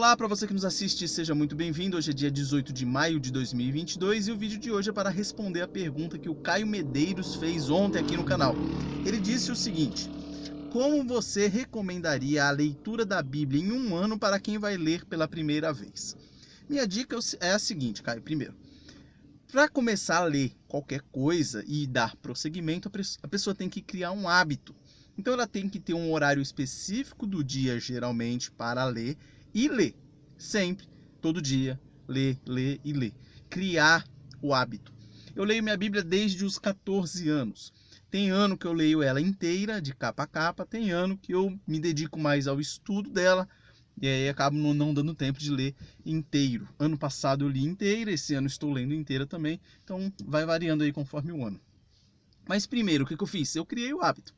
Olá, para você que nos assiste, seja muito bem-vindo. Hoje é dia 18 de maio de 2022 e o vídeo de hoje é para responder a pergunta que o Caio Medeiros fez ontem aqui no canal. Ele disse o seguinte: como você recomendaria a leitura da Bíblia em um ano para quem vai ler pela primeira vez? Minha dica é a seguinte, Caio. Primeiro, para começar a ler qualquer coisa e dar prosseguimento, a pessoa tem que criar um hábito. Então ela tem que ter um horário específico do dia, geralmente, para ler e ler. Sempre, todo dia, ler e ler. Criar o hábito. Eu leio minha Bíblia desde os 14 anos. Tem ano que eu leio ela inteira, de capa a capa. Tem ano que eu me dedico mais ao estudo dela. E aí acabo não dando tempo de ler inteiro. Ano passado eu li inteira, esse ano estou lendo inteira também. Então vai variando aí conforme o ano. Mas primeiro, o que eu fiz? Eu criei o hábito.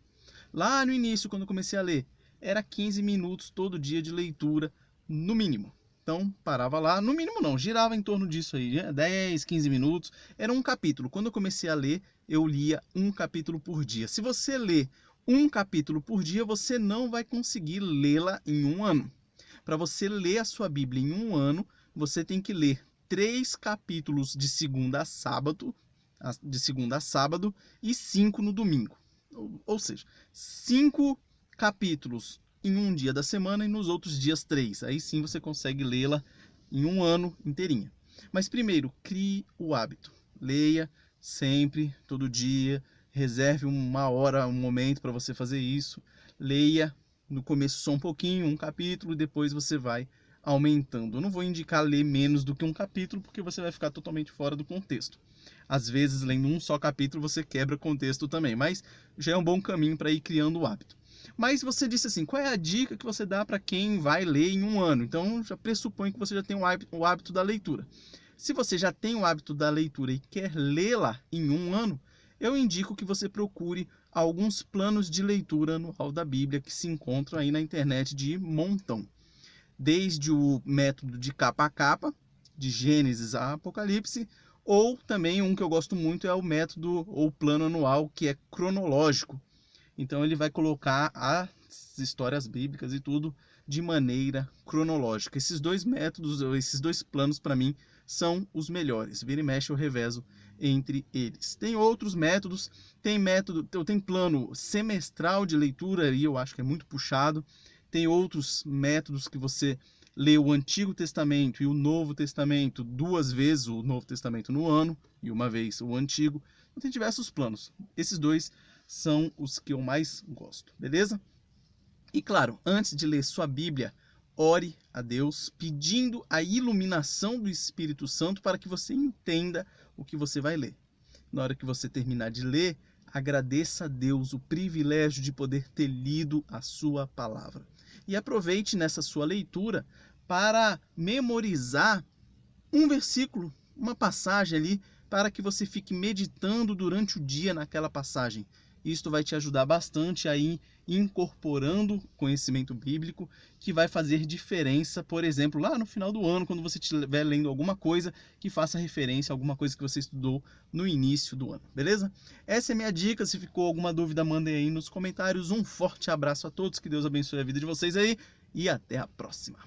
Lá no início, quando eu comecei a ler, era 15 minutos todo dia de leitura, no mínimo. Então, parava lá, no mínimo não, girava em torno disso aí, 10, 15 minutos, era um capítulo. Quando eu comecei a ler, eu lia um capítulo por dia. Se você lê um capítulo por dia, você não vai conseguir lê-la em um ano. Para você ler a sua Bíblia em um ano, você tem que ler 3 capítulos de segunda a sábado e 5 no domingo. Ou seja, 5 capítulos em um dia da semana e nos outros dias 3. Aí sim você consegue lê-la em um ano inteirinha. Mas primeiro, crie o hábito. Leia sempre, todo dia. Reserve uma hora, um momento para você fazer isso. Leia no começo só um pouquinho, um capítulo, e depois você vai aumentando. Eu não vou indicar ler menos do que um capítulo, porque você vai ficar totalmente fora do contexto. Às vezes, lendo um só capítulo, você quebra contexto também, mas já é um bom caminho para ir criando o hábito. Mas você disse assim, qual é a dica que você dá para quem vai ler em um ano? Então, já pressupõe que você já tem o hábito da leitura. Se você já tem o hábito da leitura e quer lê-la em um ano, eu indico que você procure alguns planos de leitura anual da Bíblia que se encontram aí na internet de montão. Desde o método de capa a capa, de Gênesis a Apocalipse, ou também um que eu gosto muito é o método ou plano anual, que é cronológico. Então ele vai colocar as histórias bíblicas e tudo de maneira cronológica. Esses dois métodos, esses dois planos para mim são os melhores. Vira e mexe eu revezo entre eles. Tem outros métodos, tem plano semestral de leitura, e eu acho que é muito puxado. Tem outros métodos que você lê o Antigo Testamento e o Novo Testamento 2 vezes o Novo Testamento no ano e uma vez o Antigo. Então, tem diversos planos. Esses dois são os que eu mais gosto, beleza? E claro, antes de ler sua Bíblia, ore a Deus pedindo a iluminação do Espírito Santo para que você entenda o que você vai ler. Na hora que você terminar de ler, agradeça a Deus o privilégio de poder ter lido a sua palavra. E aproveite nessa sua leitura para memorizar um versículo, uma passagem ali, para que você fique meditando durante o dia naquela passagem. Isto vai te ajudar bastante a ir incorporando conhecimento bíblico, que vai fazer diferença, por exemplo, lá no final do ano, quando você estiver lendo alguma coisa que faça referência a alguma coisa que você estudou no início do ano, beleza? Essa é a minha dica. Se ficou alguma dúvida, mandem aí nos comentários. Um forte abraço a todos, que Deus abençoe a vida de vocês aí e até a próxima.